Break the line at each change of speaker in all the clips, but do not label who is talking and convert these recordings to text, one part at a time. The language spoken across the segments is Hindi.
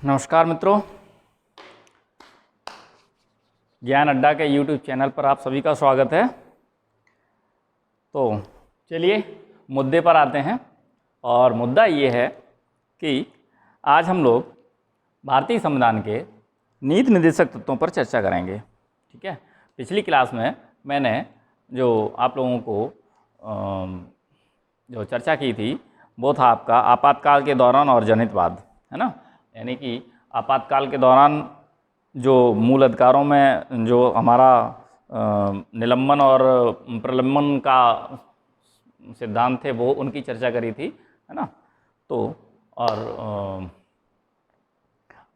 नमस्कार मित्रों, ज्ञान अड्डा के YouTube चैनल पर आप सभी का स्वागत है। तो चलिए मुद्दे पर आते हैं और मुद्दा ये है कि आज हम लोग भारतीय संविधान के नीति निर्देशक तत्वों पर चर्चा करेंगे। ठीक है, पिछली क्लास में मैंने जो आप लोगों को जो चर्चा की थी वो था आपका आपातकाल के दौरान और जनहितवाद, है ना। यानी कि आपातकाल के दौरान जो मूल अधिकारों में जो हमारा निलंबन और प्रलंबन का सिद्धांत थे वो उनकी चर्चा करी थी, है ना। तो और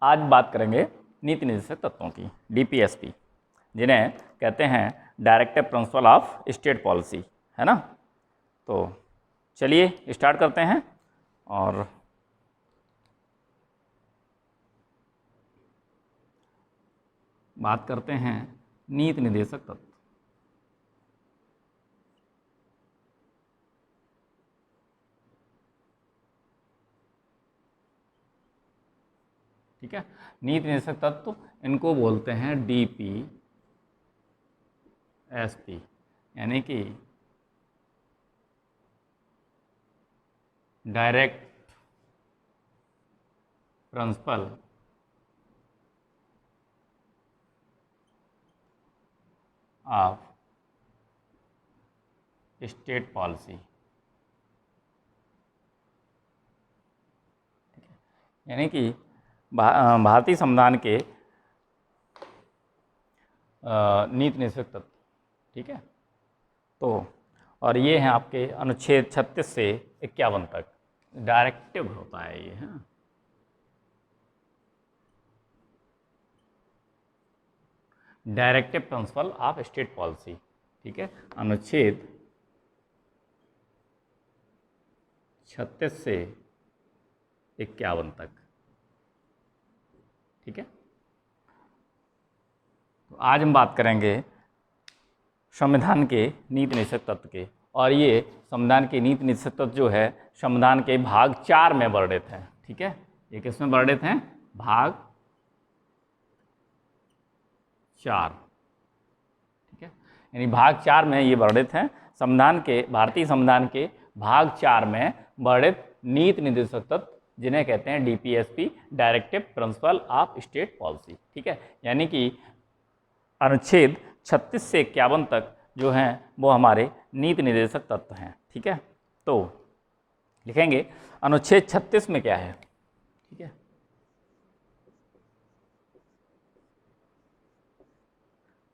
आज बात करेंगे नीति निर्देशक तत्वों की, डीपीएसपी, जिन्हें कहते हैं directive principle of state policy, है ना। तो चलिए स्टार्ट करते हैं और बात करते हैं नीति निर्देशक तत्व। ठीक है, नीति निर्देशक तत्व इनको बोलते हैं डीपीएसपी, यानी कि direct principle of state policy. यानी कि भारतीय संविधान के नीति निर्देशक तत्व। ठीक है, तो और ये हैं आपके अनुच्छेद 36 से 51 तक डायरेक्टिव होता है ये, है। Directive principle of state policy. ठीक है, अनुच्छेद 36 से 51 तक। ठीक है, तो आज हम बात करेंगे संविधान के नीति निर्देशक तत्व के, और ये संविधान के नीति निर्देशक तत्व जो है संविधान के भाग 4 में वर्णित हैं। ठीक है, ये किसमें वर्णित हैं? भाग 4। ठीक है, यानी भाग 4 में ये वर्णित हैं। संविधान के, भारतीय संविधान के भाग 4 में वर्णित नीति निर्देशक तत्व जिन्हें कहते हैं DPSP, directive principle of state policy. ठीक है, यानी कि अनुच्छेद 36 से 51 तक जो हैं वो हमारे नीति निर्देशक तत्व हैं। ठीक है, तो लिखेंगे अनुच्छेद 36 में क्या है। ठीक है,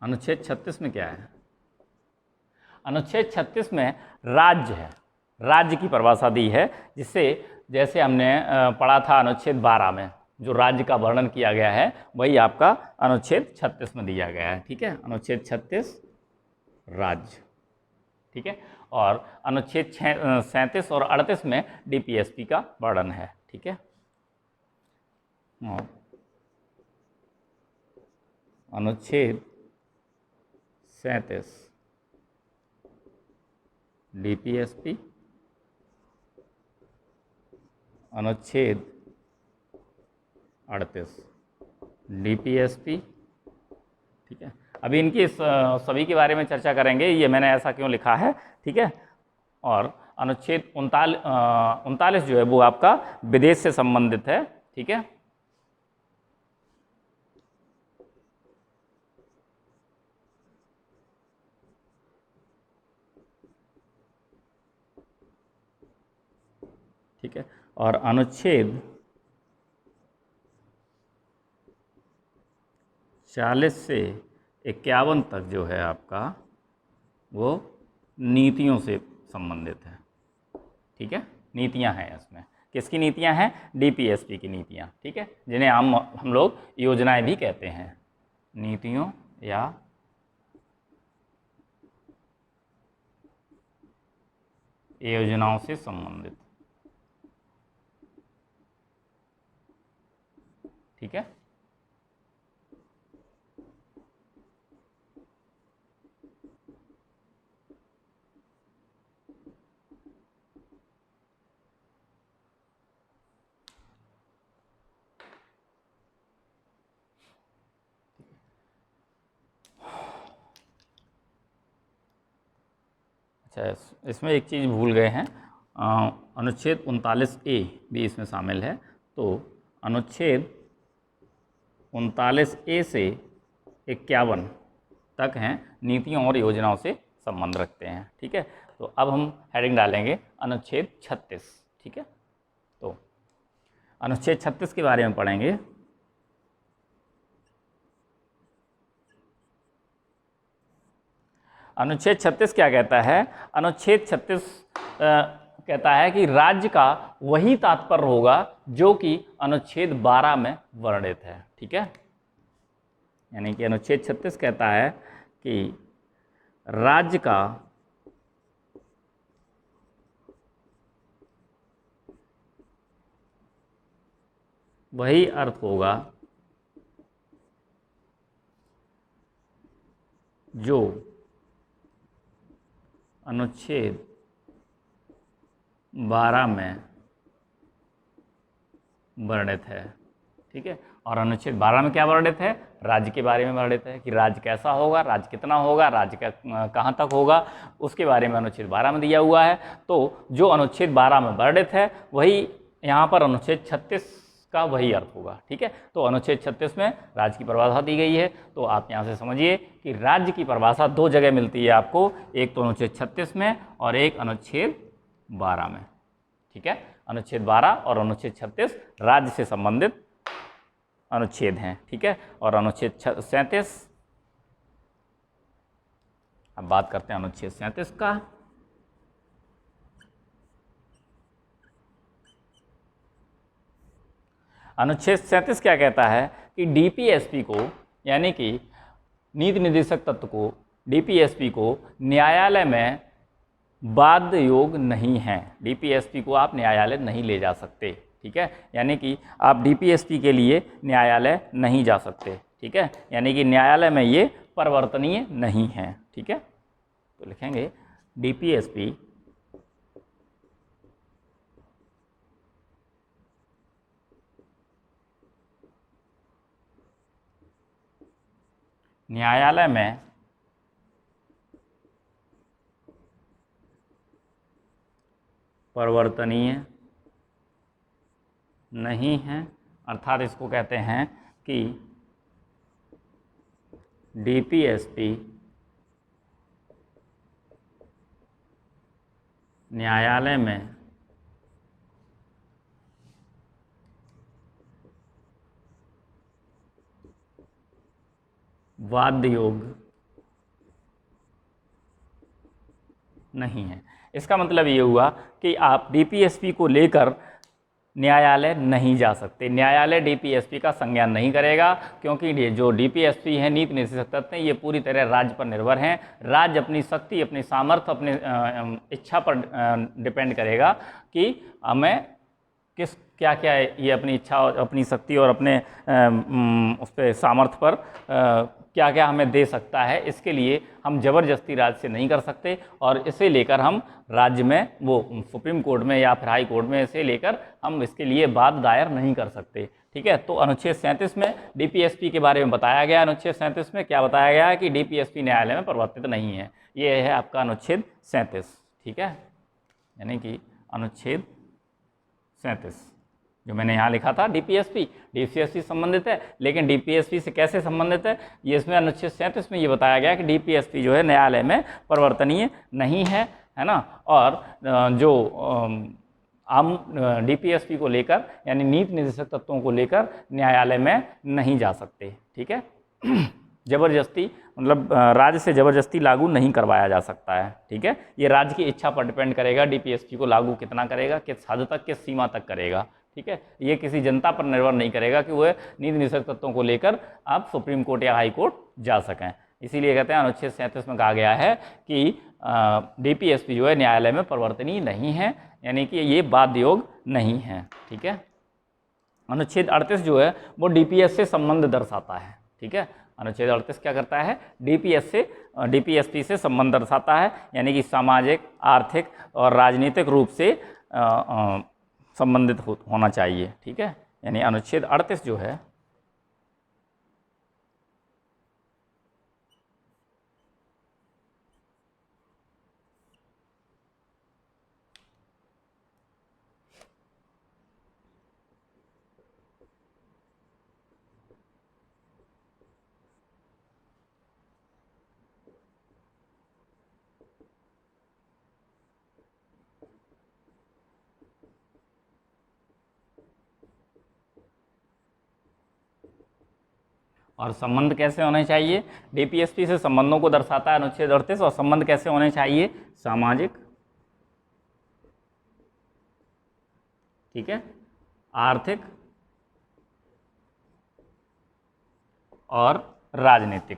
अनुच्छेद 36 में क्या है? अनुच्छेद 36 में राज्य है, राज्य की परिभाषा दी है, जिससे जैसे हमने पढ़ा था अनुच्छेद 12 में जो राज्य का वर्णन किया गया है वही आपका अनुच्छेद 36 में दिया गया है। ठीक है, अनुच्छेद 36 राज्य। ठीक है, और अनुच्छेद 37 और 38 में डीपीएसपी का वर्णन है। ठीक है, अनुच्छेद 37 डीपीएसपी, अनुच्छेद 38 डीपीएसपी। ठीक है, अभी इनकी सभी के बारे में चर्चा करेंगे, ये मैंने ऐसा क्यों लिखा है। ठीक है, और अनुच्छेद 39 जो है वो आपका विदेश से संबंधित है। ठीक है, ठीक है, और अनुच्छेद 40 से 51 तक जो है आपका वो नीतियों से संबंधित है। ठीक है, नीतियां हैं इसमें। किसकी नीतियां हैं? डीपीएसपी की नीतियां। ठीक है, जिन्हें हम लोग योजनाएं भी कहते हैं, नीतियों या योजनाओं से संबंधित। ठीक है, अच्छा, इसमें एक चीज़ भूल गए हैं, अनुच्छेद 39A भी इसमें शामिल है। तो अनुच्छेद 39A से 51 तक हैं नीतियों और योजनाओं से संबंध रखते हैं। ठीक है, तो अब हम हेडिंग डालेंगे अनुच्छेद 36। ठीक है, तो अनुच्छेद 36 के बारे में पढ़ेंगे। अनुच्छेद 36 क्या कहता है? अनुच्छेद 36 कहता है कि राज्य का वही तात्पर्य होगा जो कि अनुच्छेद 12 में वर्णित है। ठीक है, यानी कि अनुच्छेद 36 कहता है कि राज्य का वही अर्थ होगा जो अनुच्छेद 12 में वर्णित है। ठीक है, और अनुच्छेद 12 में क्या वर्णित है? राज्य के बारे में वर्णित है कि राज्य कैसा होगा, राज्य कितना होगा, राज्य का कहाँ तक होगा, उसके बारे में अनुच्छेद 12 में दिया हुआ है। तो जो अनुच्छेद 12 में वर्णित है वही यहाँ पर अनुच्छेद 36 का वही अर्थ होगा। ठीक है, तो अनुच्छेद 36 में राज्य की परिभाषा दी गई है। तो आप यहाँ से समझिए कि राज्य की परिभाषा दो जगह मिलती है आपको, एक तो अनुच्छेद 36 में और एक अनुच्छेद 12 में। ठीक है, अनुच्छेद 12 और अनुच्छेद 36 राज्य से संबंधित अनुच्छेद हैं। ठीक है, और अनुच्छेद 37, अब बात करते हैं अनुच्छेद 37 का। अनुच्छेद 37 क्या कहता है कि डीपीएसपी को, यानी कि नीति निर्देशक तत्व को, डीपीएसपी को न्यायालय में बाध्य योग नहीं है। डीपीएसपी को आप न्यायालय नहीं ले जा सकते। ठीक है, यानी कि आप डीपीएसपी के लिए न्यायालय नहीं जा सकते। ठीक है, यानी कि न्यायालय में ये परिवर्तनीय नहीं है। ठीक है, तो लिखेंगे डीपीएसपी न्यायालय में परिवर्तनीय नहीं है, अर्थात इसको कहते हैं कि डीपीएसपी न्यायालय में वाद योग नहीं है। इसका मतलब ये हुआ कि आप डीपीएसपी को लेकर न्यायालय नहीं जा सकते। न्यायालय डीपीएसपी का संज्ञान नहीं करेगा, क्योंकि ये जो डीपीएसपी है, नीति निर्देशक तत्व हैं, ये पूरी तरह राज्य पर निर्भर हैं। राज्य अपनी शक्ति, अपनी सामर्थ्य, अपनी इच्छा पर डिपेंड करेगा कि हमें किस क्या क्या ये अपनी इच्छा और अपनी शक्ति और अपने उस पर सामर्थ्य पर क्या क्या हमें दे सकता है। इसके लिए हम ज़बरदस्ती राज्य से नहीं कर सकते, और इसे लेकर हम राज्य में, वो सुप्रीम कोर्ट में या फिर हाई कोर्ट में, इसे लेकर हम इसके लिए वाद दायर नहीं कर सकते। ठीक है, तो अनुच्छेद 37 में डीपीएसपी के बारे में बताया गया। अनुच्छेद 37 में क्या बताया गया है कि डीपीएसपी न्यायालय में परिवर्तित नहीं है। ये है आपका अनुच्छेद 37। ठीक है, यानी कि अनुच्छेद 37 जो मैंने यहाँ लिखा था, डीपीएसपी संबंधित है, लेकिन डीपीएसपी से कैसे संबंधित है, ये इसमें अनुच्छेद 37 में ये बताया गया कि डीपीएसपी जो है न्यायालय में परिवर्तनीय नहीं है ना। और जो आम डीपीएसपी को लेकर, यानी नीति निर्देशक तत्वों को लेकर न्यायालय में नहीं जा सकते। ठीक है, ज़बरदस्ती, मतलब राज्य से ज़बरदस्ती लागू नहीं करवाया जा सकता है। ठीक है, ये राज्य की इच्छा पर डिपेंड करेगा, डीपीएसपी को लागू कितना करेगा, किस हद तक, किस सीमा तक करेगा। ठीक है, ये किसी जनता पर निर्भर नहीं करेगा कि वह नीति निर्देशक तत्वों को लेकर आप सुप्रीम कोर्ट या हाई कोर्ट जा सकें। इसीलिए कहते हैं अनुच्छेद 37 में कहा गया है कि डीपीएसपी जो है न्यायालय में परिवर्तनीय नहीं है, यानी कि ये बाध्य योग नहीं है। ठीक है, अनुच्छेद 38 जो है वो डीपीएस से संबंध दर्शाता है। ठीक है, अनुच्छेद 38 क्या करता है? डीपीएसपी से संबंध दर्शाता है, यानी कि सामाजिक, आर्थिक और राजनीतिक रूप से संबंधित होना चाहिए। ठीक है, यानी अनुच्छेद 38 जो है और संबंध कैसे होने चाहिए? डीपीएसपी से संबंधों को दर्शाता है अनुच्छेद 38, और संबंध कैसे होने चाहिए? सामाजिक, ठीक है, आर्थिक और राजनीतिक।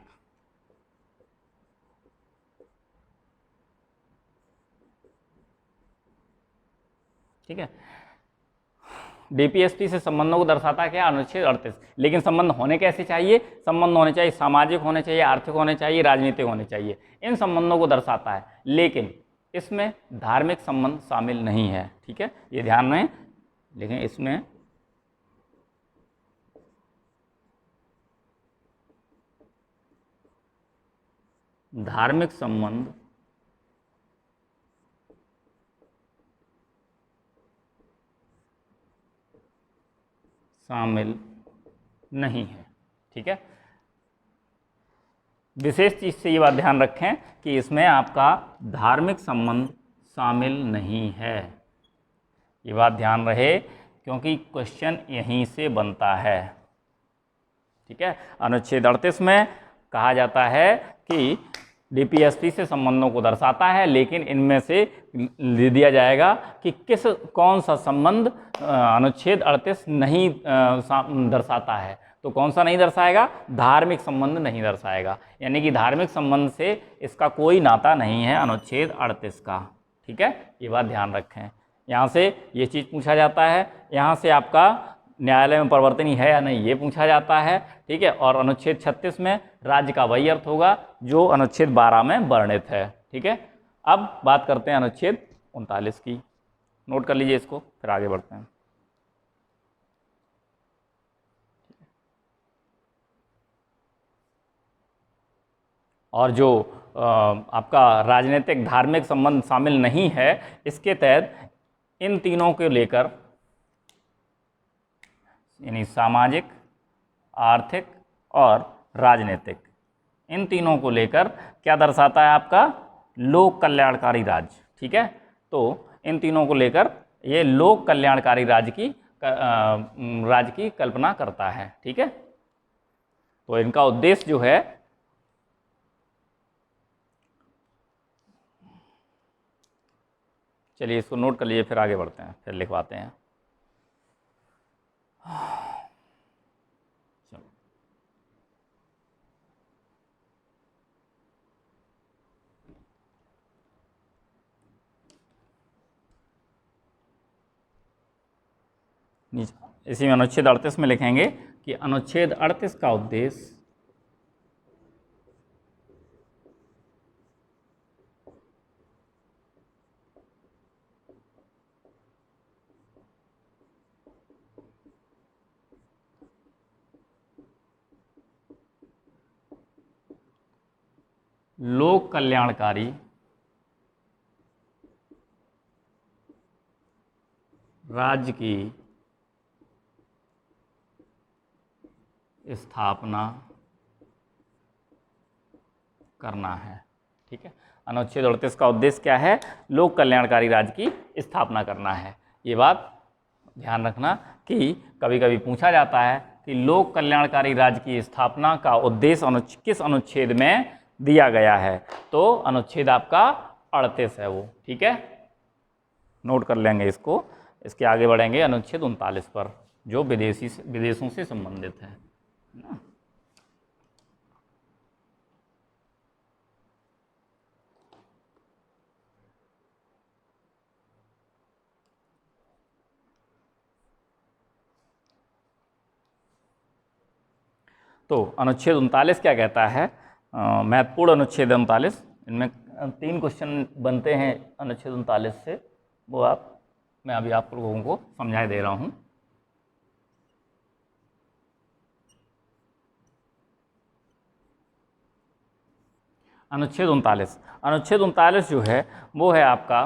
ठीक है, डीपीएसपी से संबंधों को दर्शाता है क्या? अनुच्छेद 38। लेकिन संबंध होने कैसे चाहिए? संबंध होने चाहिए सामाजिक होने चाहिए, आर्थिक होने चाहिए, राजनीतिक होने चाहिए, इन संबंधों को दर्शाता है। लेकिन इसमें धार्मिक संबंध शामिल नहीं है। ठीक है, ये ध्यान रखें। लेकिन इसमें धार्मिक संबंध शामिल नहीं है। ठीक है, विशेष चीज से ये बात ध्यान रखें कि इसमें आपका धार्मिक संबंध शामिल नहीं है। ये बात ध्यान रहे, क्योंकि क्वेश्चन यहीं से बनता है। ठीक है, अनुच्छेद 38 में कहा जाता है कि डीपीएसपी से संबंधों को दर्शाता है, लेकिन इनमें से दिया जाएगा कि कौन सा संबंध अनुच्छेद 38 नहीं दर्शाता है। तो कौन सा नहीं दर्शाएगा? धार्मिक संबंध नहीं दर्शाएगा, यानी कि धार्मिक संबंध से इसका कोई नाता नहीं है अनुच्छेद 38 का। ठीक है, ये बात ध्यान रखें। यहाँ से ये चीज़ पूछा जाता है, यहाँ से आपका न्यायालय में परिवर्तनीय है या नहीं ये पूछा जाता है। ठीक है, और अनुच्छेद 36 में राज्य का वही अर्थ होगा जो अनुच्छेद 12 में वर्णित है। ठीक है, अब बात करते हैं अनुच्छेद 39 की। नोट कर लीजिए इसको, फिर आगे बढ़ते हैं। और जो आपका राजनीतिक धार्मिक संबंध शामिल नहीं है, इसके तहत इन तीनों को लेकर, यानी सामाजिक, आर्थिक और राजनीतिक, इन तीनों को लेकर क्या दर्शाता है? आपका लोक कल्याणकारी राज्य। ठीक है, तो इन तीनों को लेकर ये लोक कल्याणकारी राज्य की कल्पना करता है। ठीक है, तो इनका उद्देश्य जो है, चलिए इसको नोट कर लीजिए, फिर आगे बढ़ते हैं, फिर लिखवाते हैं। इसी में अनुच्छेद 38 में लिखेंगे कि अनुच्छेद 38 का उद्देश्य लोक कल्याणकारी राज्य की स्थापना करना है। ठीक है, अनुच्छेद 38 का उद्देश्य क्या है? लोक कल्याणकारी राज्य की स्थापना करना है। ये बात ध्यान रखना कि कभी कभी पूछा जाता है कि लोक कल्याणकारी राज्य की स्थापना का उद्देश्य किस अनुच्छेद में दिया गया है? तो अनुच्छेद आपका 38 है वो। ठीक है, नोट कर लेंगे इसको। इसके आगे बढ़ेंगे अनुच्छेद 39 पर, जो विदेशों से संबंधित है ना। तो अनुच्छेद 39 क्या कहता है? महत्वपूर्ण अनुच्छेद 39, इनमें 3 क्वेश्चन बनते हैं अनुच्छेद 39 से, वो मैं अभी आप लोगों को समझा दे रहा हूँ। अनुच्छेद 39 जो है वो है आपका,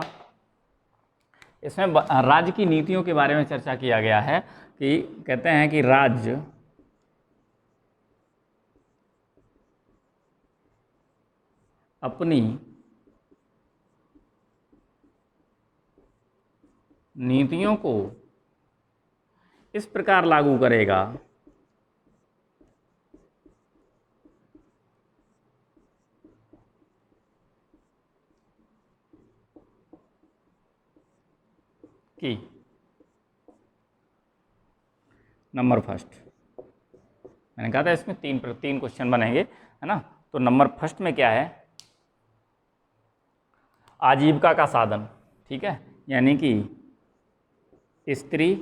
इसमें राज्य की नीतियों के बारे में चर्चा किया गया है कि कहते हैं कि राज्य अपनी नीतियों को इस प्रकार लागू करेगा की। नंबर फर्स्ट, मैंने कहा था इसमें तीन क्वेश्चन बनेंगे, है ना। तो नंबर फर्स्ट में क्या है, आजीविका का साधन, ठीक है, यानी कि स्त्री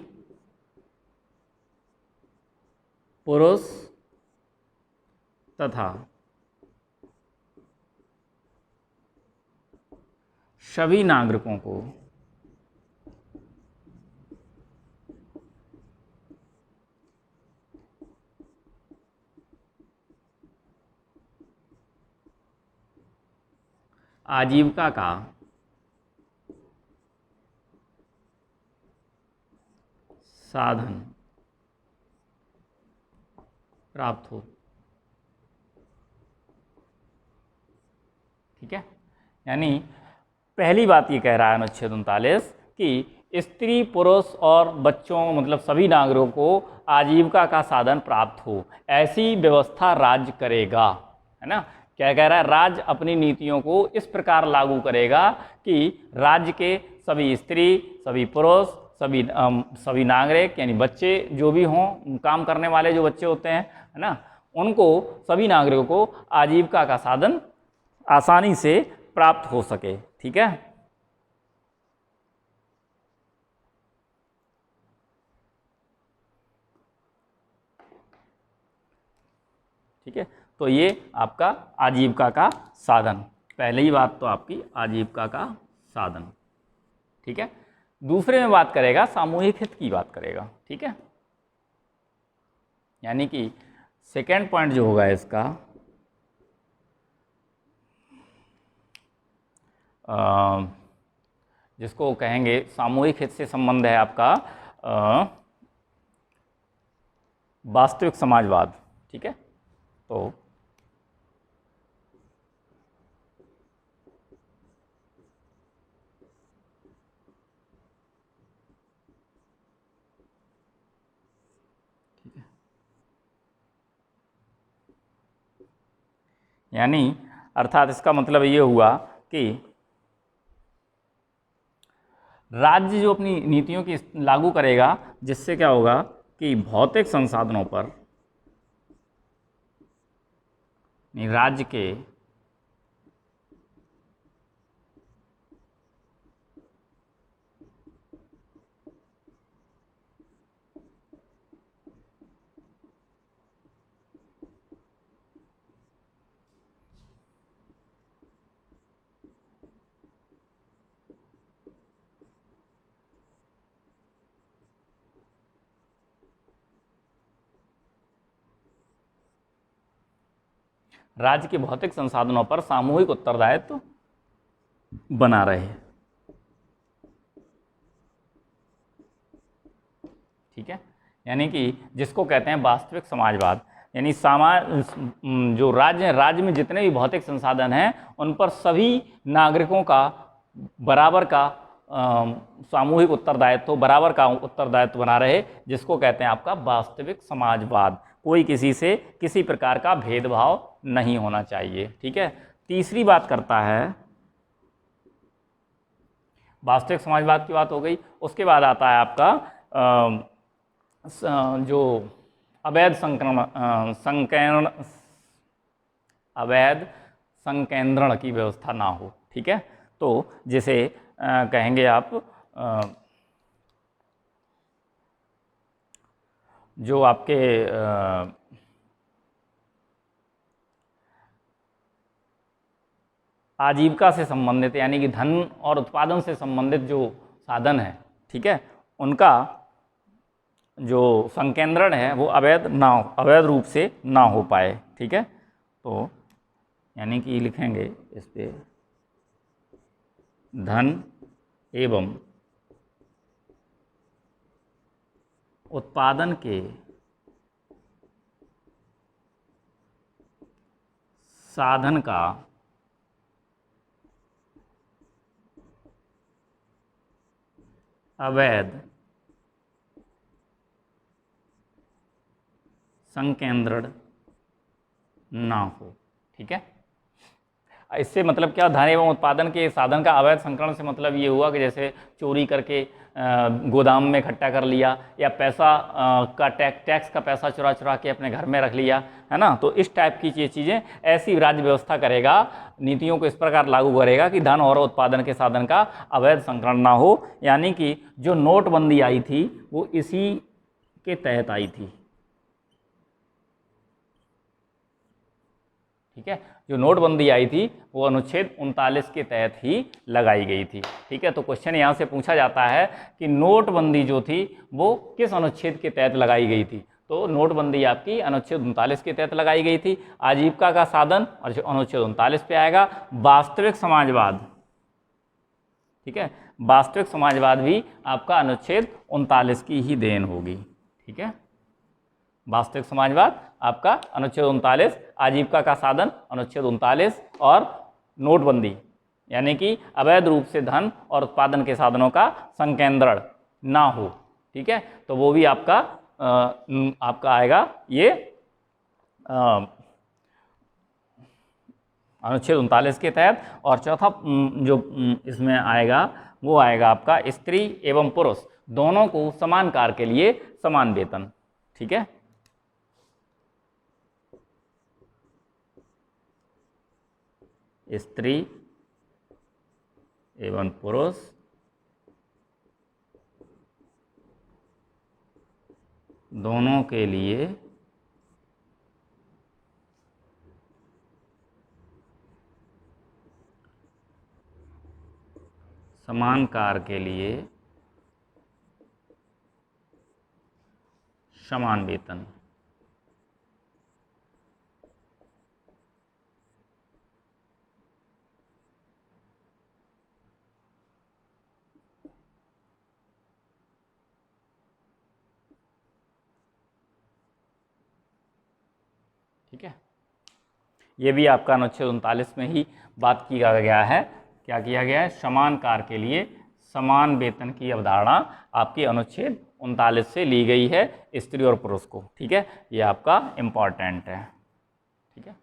पुरुष तथा सभी नागरिकों को आजीविका का साधन प्राप्त हो, ठीक है। यानी पहली बात ये कह रहा है अनुच्छेद 39 कि स्त्री पुरुष और बच्चों मतलब सभी नागरिकों को आजीविका का साधन प्राप्त हो, ऐसी व्यवस्था राज्य करेगा, है ना। क्या कह रहा है, राज्य अपनी नीतियों को इस प्रकार लागू करेगा कि राज्य के सभी स्त्री, सभी पुरुष, सभी नागरिक यानी बच्चे जो भी हों, काम करने वाले जो बच्चे होते हैं, है ना, उनको सभी नागरिकों को आजीविका का साधन आसानी से प्राप्त हो सके, ठीक है। ठीक है, तो ये आपका आजीविका का साधन, पहली बात तो आपकी आजीविका का साधन, ठीक है। दूसरे में बात करेगा सामूहिक हित की बात करेगा, ठीक है। यानी कि सेकेंड पॉइंट जो होगा इसका, जिसको कहेंगे सामूहिक हित से संबंध है आपका वास्तविक समाजवाद, ठीक है। तो यानी अर्थात इसका मतलब ये हुआ कि राज्य जो अपनी नीतियों की लागू करेगा, जिससे क्या होगा कि भौतिक संसाधनों पर राज्य के राज्य के भौतिक संसाधनों पर सामूहिक उत्तरदायित्व बना रहे, ठीक है। यानी कि जिसको कहते हैं वास्तविक समाजवाद, यानी जो राज्य में जितने भी भौतिक संसाधन हैं उन पर सभी नागरिकों का बराबर का सामूहिक उत्तरदायित्व, बराबर का उत्तरदायित्व बना रहे, जिसको कहते हैं आपका वास्तविक समाजवाद। कोई किसी से किसी प्रकार का भेदभाव नहीं होना चाहिए, ठीक है। तीसरी बात करता है, वास्तविक समाजवाद की बात हो गई, उसके बाद आता है आपका जो अवैध संकेंद्रण की व्यवस्था ना हो, ठीक है। तो जैसे कहेंगे आप जो आपके आजीविका से संबंधित यानी कि धन और उत्पादन से संबंधित जो साधन है, ठीक है, उनका जो संकेंद्रण है वो अवैध रूप से ना हो पाए, ठीक है। तो यानी कि लिखेंगे इस पे धन एवं उत्पादन के साधन का अवैध संकेंद्रण ना हो, ठीक है। इससे मतलब क्या, धन एवं उत्पादन के साधन का अवैध संकलन से मतलब ये हुआ कि जैसे चोरी करके गोदाम में इकट्ठा कर लिया, या पैसा का टैक्स का पैसा चुरा चुरा के अपने घर में रख लिया, है ना। तो इस टाइप की ये चीज़ें ऐसी राज्य व्यवस्था करेगा, नीतियों को इस प्रकार लागू करेगा कि धन और उत्पादन के साधन का अवैध संकलन ना हो। यानी कि जो नोटबंदी आई थी वो इसी के तहत आई थी, ठीक है। जो नोटबंदी आई थी वो अनुच्छेद 39 के तहत ही लगाई गई थी, ठीक है। तो क्वेश्चन यहाँ से पूछा जाता है कि नोटबंदी जो थी वो किस अनुच्छेद के तहत लगाई गई थी। तो नोटबंदी आपकी अनुच्छेद 39 के तहत लगाई गई थी। आजीविका का साधन और अनुच्छेद 39 पे आएगा। वास्तविक समाजवाद, ठीक है, वास्तविक समाजवाद भी आपका अनुच्छेद 39 की ही देन होगी, ठीक है। वास्तविक समाजवाद आपका अनुच्छेद 39, आजीविका का साधन अनुच्छेद 39, और नोटबंदी यानी कि अवैध रूप से धन और उत्पादन के साधनों का संकेंद्रण ना हो, ठीक है। तो वो भी आपका आएगा ये अनुच्छेद 39 के तहत। और चौथा जो इसमें आएगा वो आएगा आपका स्त्री एवं पुरुष दोनों को समान कार्य के लिए समान वेतन, ठीक है। स्त्री एवं पुरुष दोनों के लिए समान कार्य के लिए समान वेतन, ठीक है। ये भी आपका अनुच्छेद 39 में ही बात किया गया है। क्या किया गया है? समान कार्य के लिए समान वेतन की अवधारणा आपकी अनुच्छेद 39 से ली गई है स्त्री और पुरुष को, ठीक है। ये आपका इम्पॉर्टेंट है, ठीक है।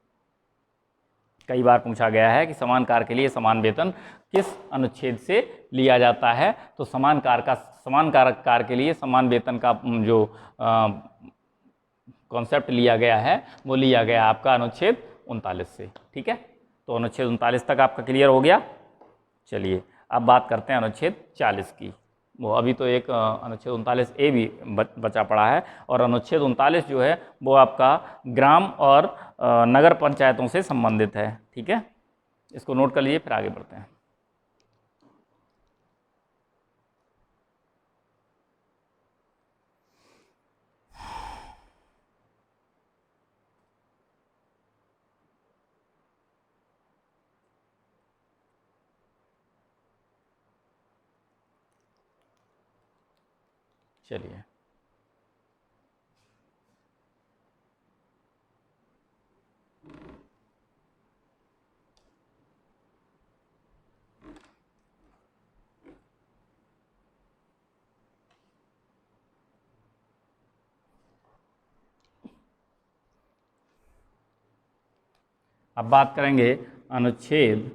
कई बार पूछा गया है कि समान कार्य के लिए समान वेतन किस अनुच्छेद से लिया जाता है। तो समान कार्य के लिए समान वेतन का जो कॉन्सेप्ट लिया गया है वो लिया गया आपका अनुच्छेद 39 से, ठीक है। तो अनुच्छेद 39 तक आपका क्लियर हो गया। चलिए अब बात करते हैं अनुच्छेद 40 की। वो अभी तो एक अनुच्छेद 39A भी बचा पड़ा है, और अनुच्छेद 39 जो है वो आपका ग्राम और नगर पंचायतों से संबंधित है, ठीक है। इसको नोट कर लीजिए, फिर आगे बढ़ते हैं। चलिए अब बात करेंगे अनुच्छेद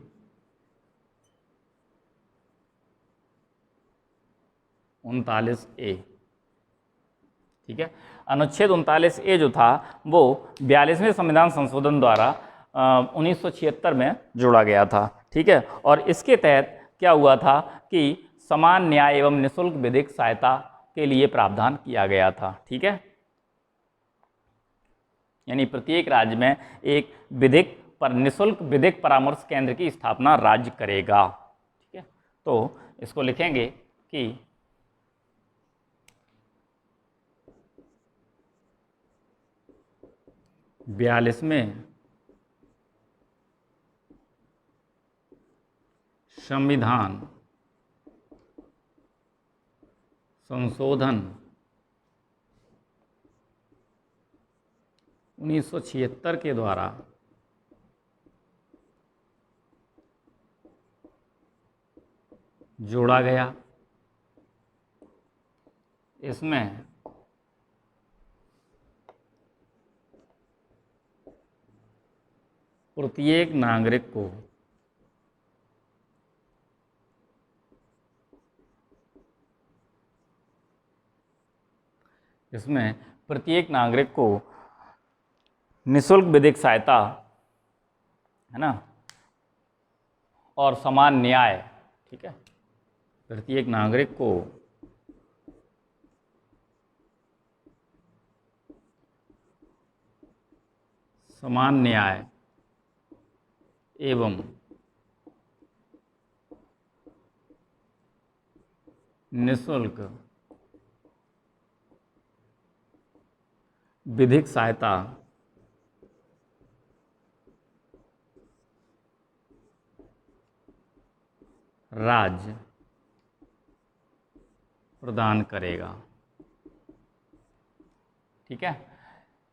39A, ठीक है। अनुच्छेद 39A जो था वो 42वें संविधान संशोधन द्वारा 1976 में जोड़ा गया था, ठीक है। और इसके तहत क्या हुआ था कि समान न्याय एवं निःशुल्क विधिक सहायता के लिए प्रावधान किया गया था, ठीक है। यानी प्रत्येक राज्य में एक विधिक पर निःशुल्क विधिक परामर्श केंद्र की स्थापना राज्य करेगा, ठीक है। तो इसको लिखेंगे कि 42वें संविधान संशोधन 1976 के द्वारा जोड़ा गया। इसमें प्रत्येक नागरिक को इसमें प्रत्येक नागरिक को निःशुल्क विधिक सहायता, है ना, और समान न्याय, ठीक है, प्रत्येक नागरिक को समान न्याय एवं निःशुल्क विधिक सहायता राज्य प्रदान करेगा, ठीक है।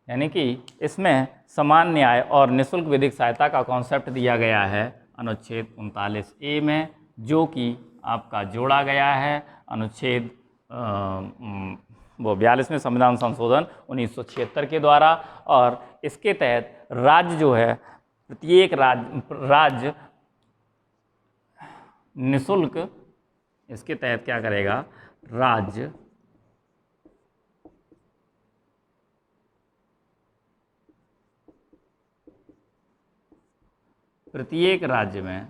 यानी कि इसमें समान न्याय और निःशुल्क विधिक सहायता का कॉन्सेप्ट दिया गया है अनुच्छेद 39A में, जो कि आपका जोड़ा गया है अनुच्छेद वो 42वें संविधान संशोधन 1976 के द्वारा। और इसके तहत राज्य जो है, प्रत्येक राज्य निःशुल्क, इसके तहत क्या करेगा, राज्य प्रत्येक राज्य में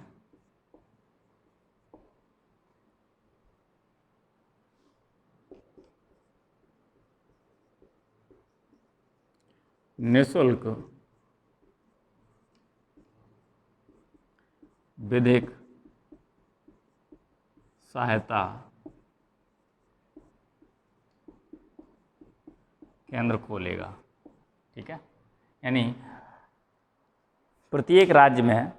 निःशुल्क विधिक सहायता केंद्र खोलेगा, ठीक है। यानी प्रत्येक राज्य में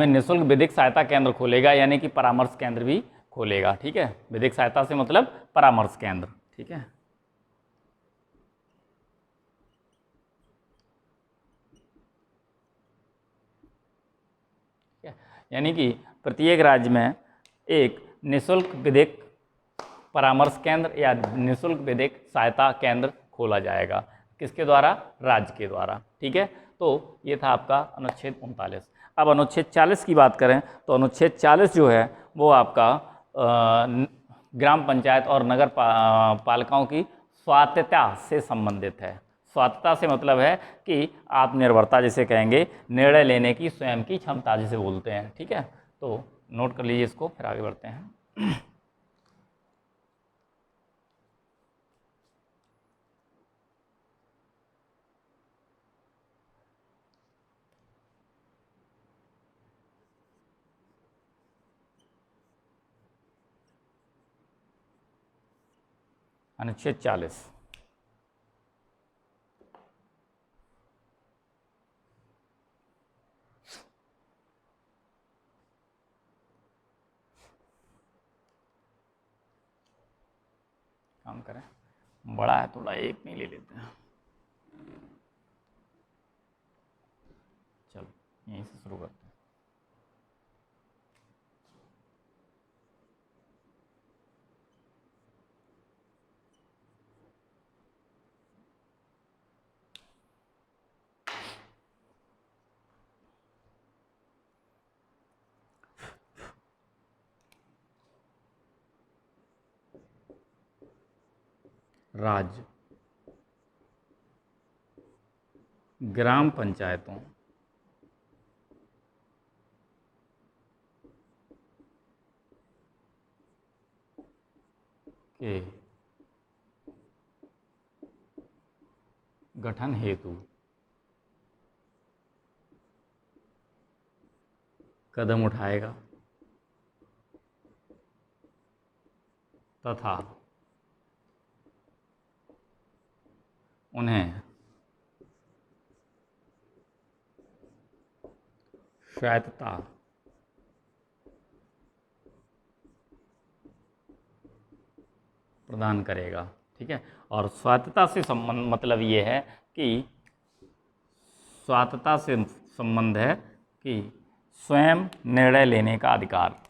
निःशुल्क विधिक सहायता केंद्र खोलेगा, यानी कि परामर्श केंद्र भी खोलेगा, ठीक है। विधिक सहायता से मतलब परामर्श केंद्र, ठीक है। यानी कि प्रत्येक राज्य में एक निःशुल्क विधिक परामर्श केंद्र या निःशुल्क विधिक सहायता केंद्र खोला जाएगा, किसके द्वारा, राज्य के द्वारा, ठीक है। तो ये था आपका अनुच्छेद 39। अब अनुच्छेद 40 की बात करें तो अनुच्छेद 40 जो है वो आपका ग्राम पंचायत और नगर पालिकाओं की स्वायत्तता से संबंधित है। स्वायत्तता से मतलब है कि आत्मनिर्भरता जिसे कहेंगे, निर्णय लेने की स्वयं की क्षमता जिसे बोलते हैं, ठीक है। तो नोट कर लीजिए इसको, फिर आगे बढ़ते हैं। अनुच्छेद 40, काम करें, बड़ा है थोड़ा, एक नहीं ले लेते हैं, चलो यहीं से शुरू करते हैं। राज्य ग्राम पंचायतों के गठन हेतु कदम उठाएगा तथा उन्हें स्वायत्तता प्रदान करेगा, ठीक है। और स्वायत्तता से संबंध मतलब ये है कि स्वायत्तता से संबंध है कि स्वयं निर्णय लेने का अधिकार,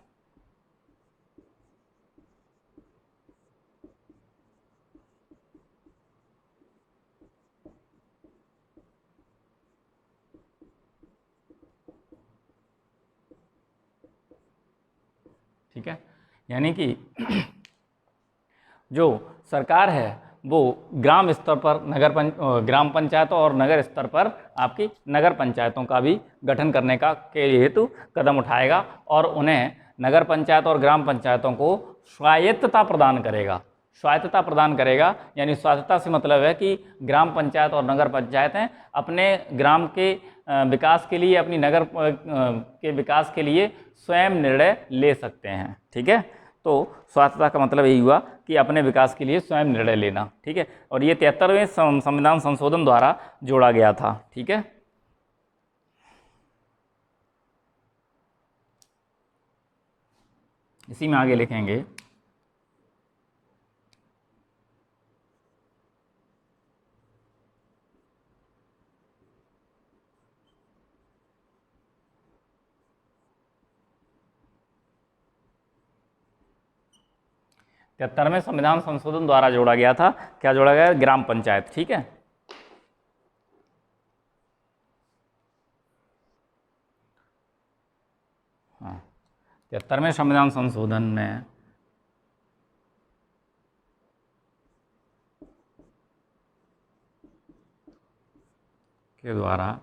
ठीक है। यानी कि जो सरकार है वो ग्राम स्तर पर ग्राम पंचायतों और नगर स्तर पर आपकी नगर पंचायतों का भी गठन करने का के हेतु कदम उठाएगा और उन्हें नगर पंचायत और ग्राम पंचायतों को स्वायत्तता प्रदान करेगा। स्वायत्तता प्रदान करेगा यानी स्वायत्तता से मतलब है कि ग्राम पंचायत और नगर पंचायतें अपने ग्राम के विकास के लिए, अपनी नगर के विकास के लिए स्वयं निर्णय ले सकते हैं। ठीक है, तो स्वायत्तता का मतलब यही हुआ कि अपने विकास के लिए स्वयं निर्णय लेना। ठीक है, और ये 73वें संविधान संशोधन द्वारा जोड़ा गया था। ठीक है, इसी में आगे लिखेंगे 73वें संविधान संशोधन द्वारा जोड़ा गया था। क्या जोड़ा गया? ग्राम पंचायत। ठीक है, हाँ, 73वें संविधान संशोधन में के द्वारा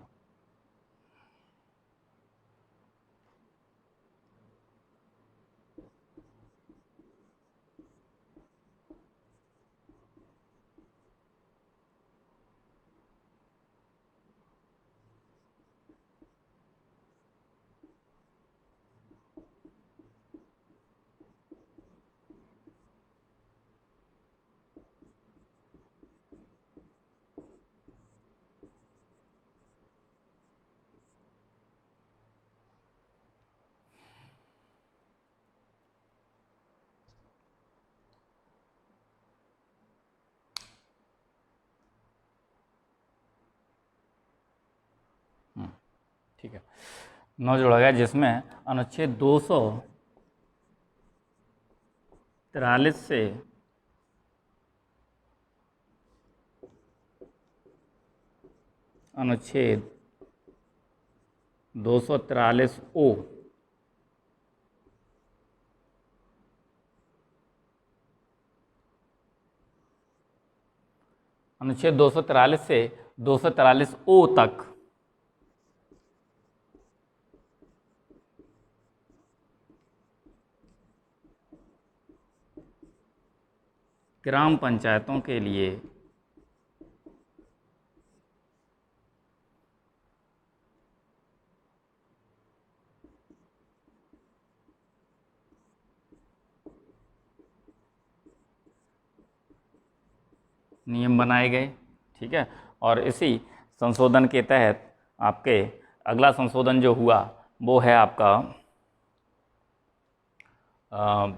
ठीक है 9 जोड़ा गया, जिसमें अनुच्छेद 243 से अनुच्छेद 243 ओ अनुच्छेद 243 से 243 ओ तक ग्राम पंचायतों के लिए नियम बनाए गए। ठीक है, और इसी संशोधन के तहत आपके अगला संशोधन जो हुआ वो है आपका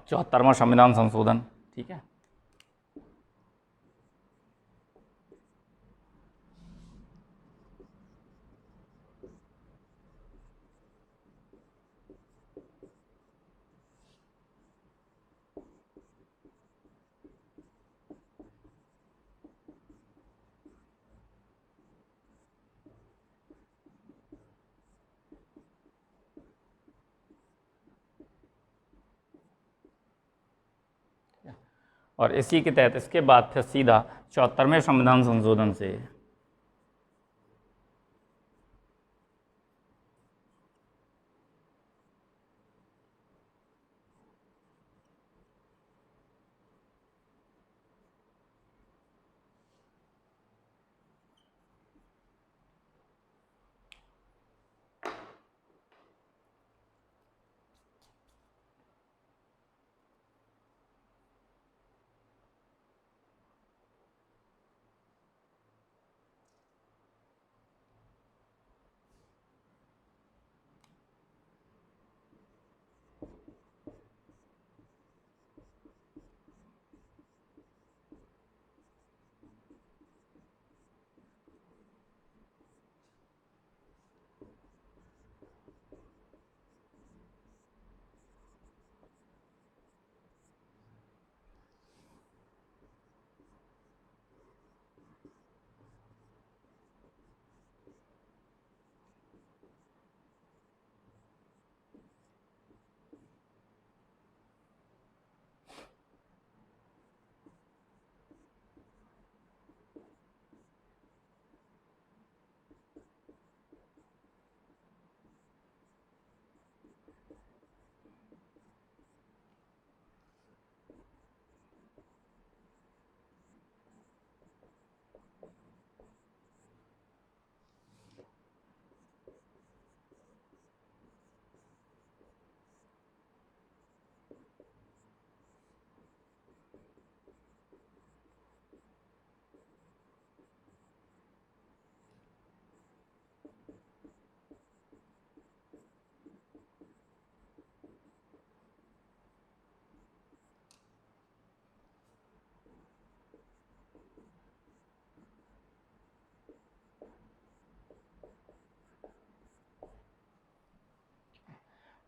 74वां संविधान संशोधन। ठीक है, और इसी के तहत इसके बाद फिर सीधा 74वें संविधान संशोधन से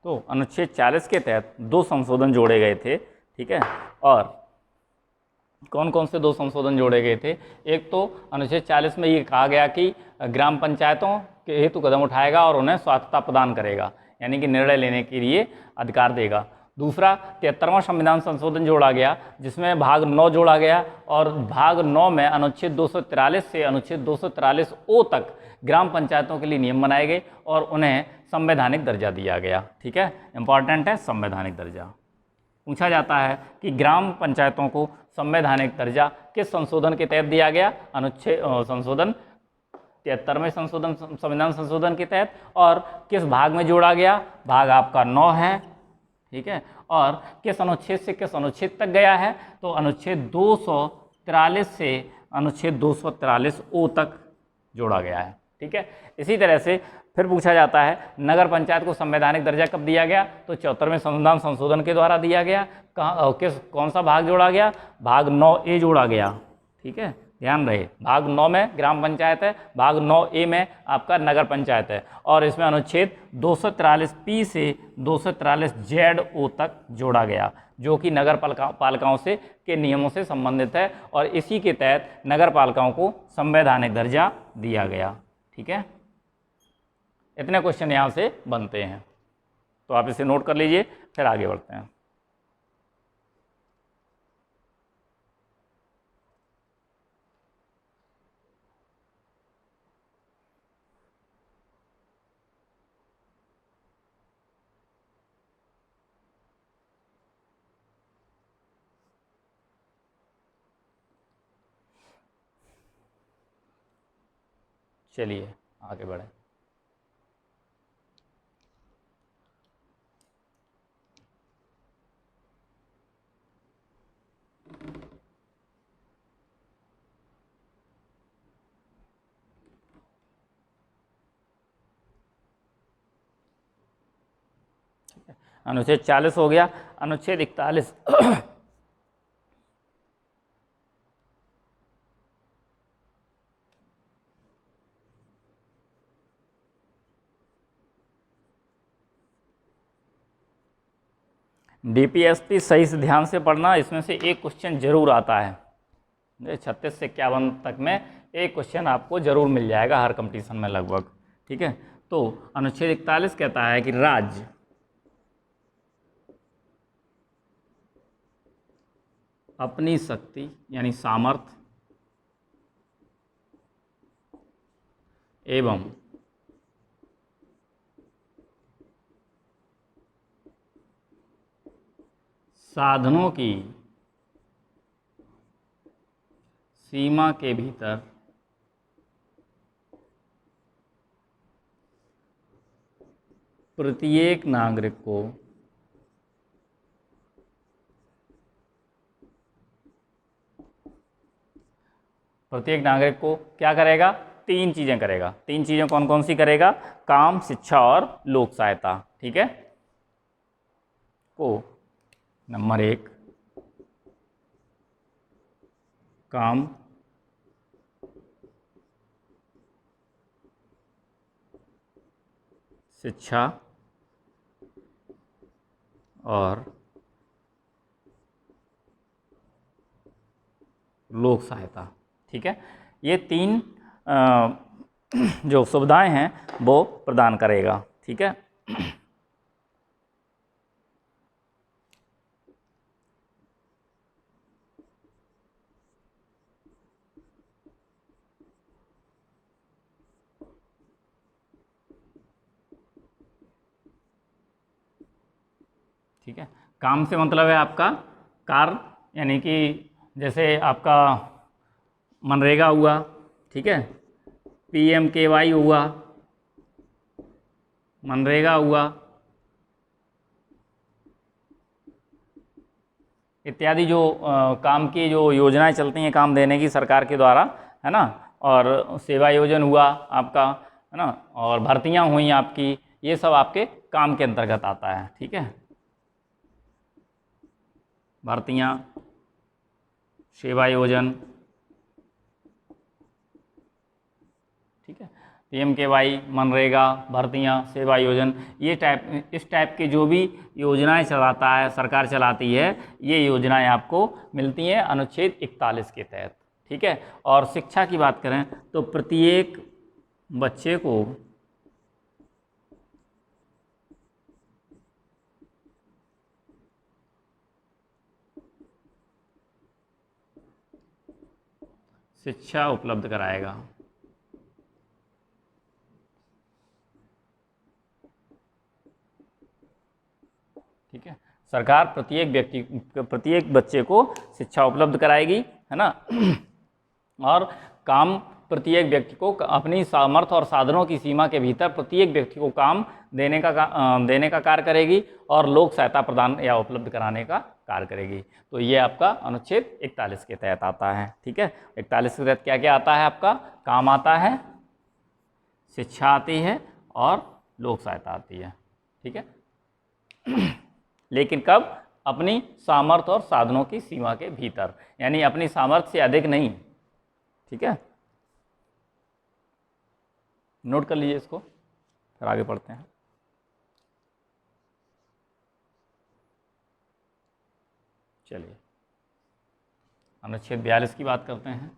तो अनुच्छेद 40 के तहत 2 संशोधन जोड़े गए थे, ठीक है। और कौन कौन से 2 संशोधन जोड़े गए थे? एक तो अनुच्छेद 40 में ये कहा गया कि ग्राम पंचायतों के हेतु कदम उठाएगा और उन्हें स्वायत्तता प्रदान करेगा, यानी कि निर्णय लेने के लिए अधिकार देगा। दूसरा 73वां संविधान संशोधन जोड़ा गया, जिसमें भाग 9 जोड़ा गया, और भाग 9 में अनुच्छेद 243 से अनुच्छेद 243 ओ तक ग्राम पंचायतों के लिए नियम बनाए गए और उन्हें संवैधानिक दर्जा दिया गया, ठीक है। इंपॉर्टेंट है संवैधानिक दर्जा। पूछा जाता है कि ग्राम पंचायतों को संवैधानिक दर्जा किस संशोधन के तहत दिया गया? अनुच्छेद संशोधन 73वें संशोधन संविधान संशोधन के तहत। और किस भाग में जोड़ा गया? भाग आपका 9 है, ठीक है। और किस अनुच्छेद से किस अनुच्छेद तक गया है? तो अनुच्छेद 243 से अनुच्छेद 243 ओ तक जोड़ा गया है, ठीक है। इसी तरह से फिर पूछा जाता है नगर पंचायत को संवैधानिक दर्जा कब दिया गया? तो 74वें संविधान संशोधन के द्वारा दिया गया। कौन सा भाग जोड़ा गया? भाग 9A जोड़ा गया, ठीक है। ध्यान रहे, भाग 9 में ग्राम पंचायत है, भाग 9A में आपका नगर पंचायत है, और इसमें अनुच्छेद 243P से 243ZO तक जोड़ा गया, जो कि नगर पालिकाओं से के नियमों से संबंधित है, और इसी के तहत नगर पालिकाओं को संवैधानिक दर्जा दिया गया, ठीक है। इतने क्वेश्चन यहाँ से बनते हैं, तो आप इसे नोट कर लीजिए, फिर आगे बढ़ते हैं। चलिए आगे बढ़ें। अनुच्छेद 40 हो गया। अनुच्छेद 41 डीपीएसपी सही से ध्यान से पढ़ना, इसमें से एक क्वेश्चन जरूर आता है। 36 से 51 तक में एक क्वेश्चन आपको जरूर मिल जाएगा हर कंपटीशन में लगभग, ठीक है। तो अनुच्छेद 41 कहता है कि राज्य अपनी शक्ति यानी सामर्थ्य एवं साधनों की सीमा के भीतर प्रत्येक नागरिक को क्या करेगा? 3 चीज़ें करेगा। 3 चीज़ें कौन कौन सी करेगा? काम, शिक्षा और लोक सहायता, ठीक है। को नंबर 1 काम, शिक्षा और लोक सहायता, ठीक है। ये 3 जो सुविधाएं हैं वो प्रदान करेगा, ठीक है। ठीक है। काम से मतलब है आपका कार्य, यानी कि जैसे आपका मनरेगा हुआ, ठीक है, PMKY हुआ, मनरेगा हुआ इत्यादि जो काम की जो योजनाएं चलती हैं काम देने की सरकार के द्वारा, है ना। और सेवा योजन हुआ आपका, है ना, और भर्तियां हुई आपकी, ये सब आपके काम के अंतर्गत आता है, ठीक है। भर्तियां, सेवा योजन, ठीक है। PMKY, मनरेगा, भर्तियाँ, सेवा योजन, इस टाइप के जो भी योजनाएं चलाता है, सरकार चलाती है, ये योजनाएं आपको मिलती हैं अनुच्छेद 41 के तहत। ठीक है। और शिक्षा की बात करें तो प्रत्येक बच्चे को शिक्षा उपलब्ध कराएगा। ठीक है। सरकार प्रत्येक बच्चे को शिक्षा उपलब्ध कराएगी, है ना। और काम प्रत्येक व्यक्ति को अपनी सामर्थ्य और साधनों की सीमा के भीतर प्रत्येक व्यक्ति को काम देने का कार्य करेगी और लोक सहायता प्रदान या उपलब्ध कराने का कार्य करेगी। तो ये आपका अनुच्छेद 41 के तहत आता है। ठीक है। 41 के तहत क्या क्या आता है आपका? काम आता है, शिक्षा आती है और लोक सहायता आती है। ठीक है। लेकिन कब? अपनी सामर्थ्य और साधनों की सीमा के भीतर, यानी अपनी सामर्थ्य से अधिक नहीं। ठीक है। नोट कर लीजिए इसको, फिर आगे पढ़ते हैं। चलिए अनुच्छेद 42 की बात करते हैं।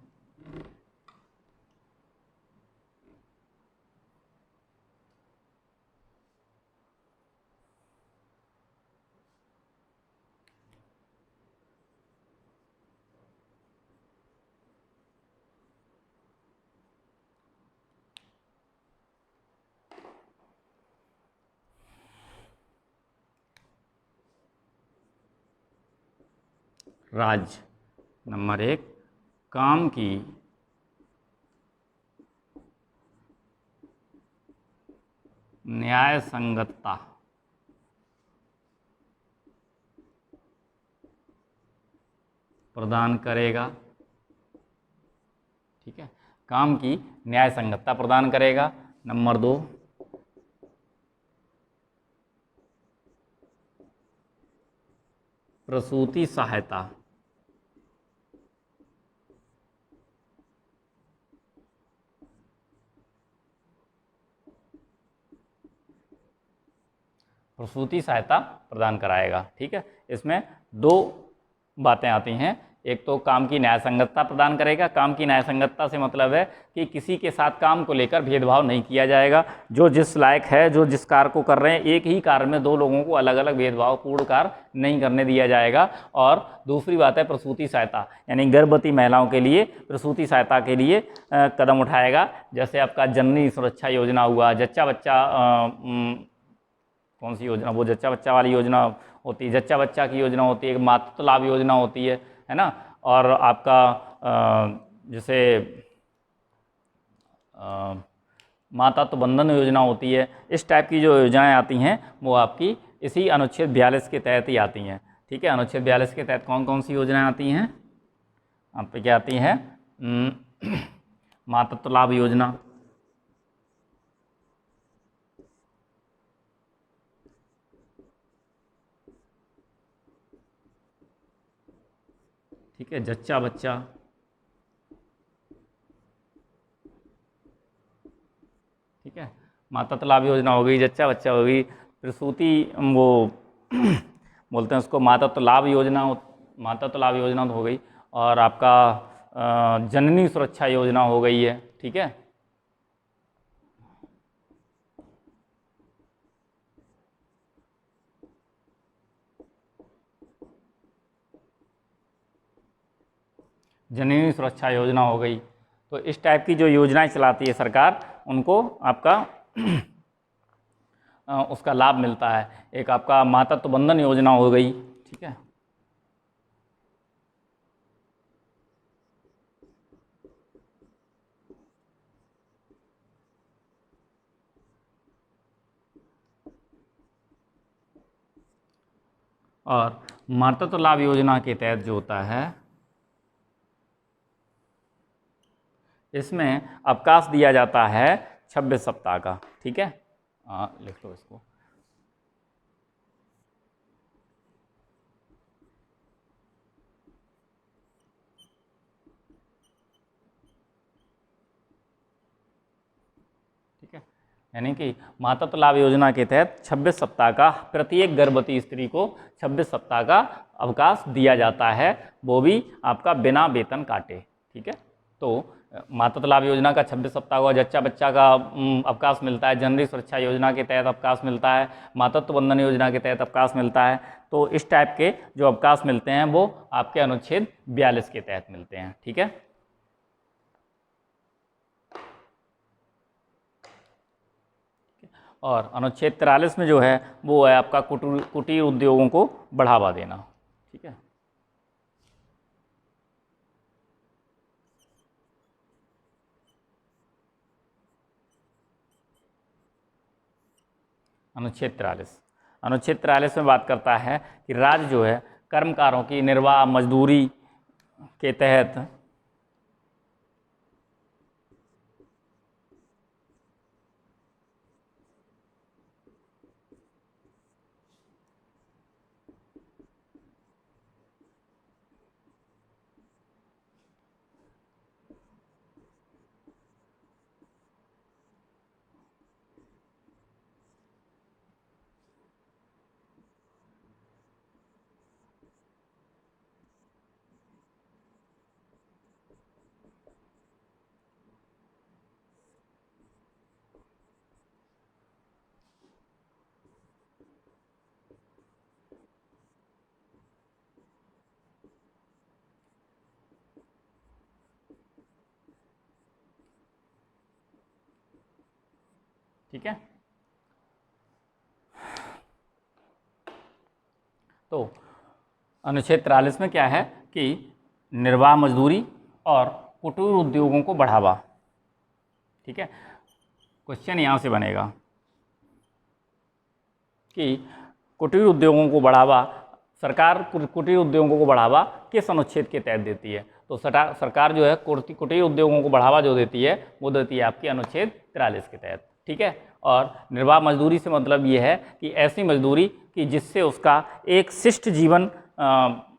राज्य नंबर 1, काम की न्याय संगतता प्रदान करेगा। ठीक है। काम की न्याय संगतता प्रदान करेगा। नंबर 2, प्रसूति सहायता प्रदान कराएगा। ठीक है। इसमें दो बातें आती हैं। एक तो काम की न्याय संगतता प्रदान करेगा। काम की न्याय संगतता से मतलब है कि किसी के साथ काम को लेकर भेदभाव नहीं किया जाएगा। जो जिस लायक है, जो जिस कार्य को कर रहे हैं, एक ही कार्य में दो लोगों को अलग अलग भेदभावपूर्ण कार्य नहीं करने दिया जाएगा। और दूसरी बात है प्रसूति सहायता, यानी गर्भवती महिलाओं के लिए प्रसूति सहायता के लिए कदम उठाएगा। जैसे आपका जननी सुरक्षा योजना हुआ, जच्चा बच्चा, कौन सी योजना, वो जच्चा बच्चा वाली योजना होती है, जच्चा बच्चा की योजना होती है, एक मातृत्व लाभ योजना होती है ना। और आपका जैसे मातृत्व बंधन योजना होती है। इस टाइप की जो योजनाएं आती हैं वो आपकी इसी अनुच्छेद 42 के तहत ही आती हैं। ठीक है। अनुच्छेद 42 के तहत कौन कौन सी योजनाएं आती हैं? आप पे क्या आती हैं? मातृत्व लाभ योजना, ठीक है, जच्चा बच्चा, ठीक है, मातृत्व लाभ योजना हो गई, जच्चा बच्चा हो गई, प्रसूति वो बोलते हैं उसको मातृत्व लाभ योजना तो हो गई। और आपका जननी सुरक्षा योजना हो गई है। ठीक है। जननी सुरक्षा योजना हो गई। तो इस टाइप की जो योजनाएं चलाती है सरकार, उनको आपका उसका लाभ मिलता है। एक आपका मातृत्व बंधन योजना हो गई। ठीक है। और मातृत्व लाभ योजना के तहत जो होता है, इसमें अवकाश दिया जाता है 26 सप्ताह का। ठीक है। लिख लो इसको। यानी कि मातृत्व लाभ योजना के तहत 26 सप्ताह का प्रत्येक गर्भवती स्त्री को 26 सप्ताह का अवकाश दिया जाता है, वो भी आपका बिना वेतन काटे। ठीक है, तो मातृत्व लाभ योजना का 26 सप्ताह का जच्चा बच्चा का अवकाश मिलता है, जननी सुरक्षा योजना के तहत अवकाश मिलता है, मातृत्व बंधन योजना के तहत अवकाश मिलता है। तो इस टाइप के जो अवकाश मिलते हैं वो आपके अनुच्छेद 42 के तहत मिलते हैं। ठीक है, और अनुच्छेद 43 में जो है वो है आपका कुटीर उद्योगों को बढ़ावा देना। ठीक है, अनुच्छेद 43 में बात करता है कि राज्य जो है कर्मकारों की निर्वाह मजदूरी के तहत ठीक है, तो अनुच्छेद 43 में क्या है कि निर्वाह मजदूरी और कुटीर उद्योगों को बढ़ावा। ठीक है, क्वेश्चन यहाँ से बनेगा कि कुटीर उद्योगों को बढ़ावा, सरकार कुटीर उद्योगों को बढ़ावा किस अनुच्छेद के तहत देती है? तो सरकार जो है कुटीर उद्योगों को बढ़ावा जो देती है वो देती है आपकी अनुच्छेद 43 के तहत। ठीक है, और निर्वाह मजदूरी से मतलब ये है कि ऐसी मजदूरी कि जिससे उसका एक शिष्ट जीवन,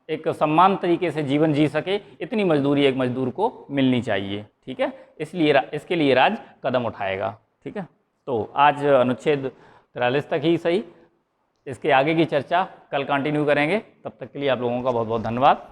एक सम्मान तरीके से जीवन जी सके, इतनी मजदूरी एक मजदूर को मिलनी चाहिए। ठीक है, इसलिए इसके लिए राज्य कदम उठाएगा। ठीक है, तो आज अनुच्छेद 43 तक ही सही, इसके आगे की चर्चा कल कंटिन्यू करेंगे। तब तक के लिए आप लोगों का बहुत बहुत धन्यवाद।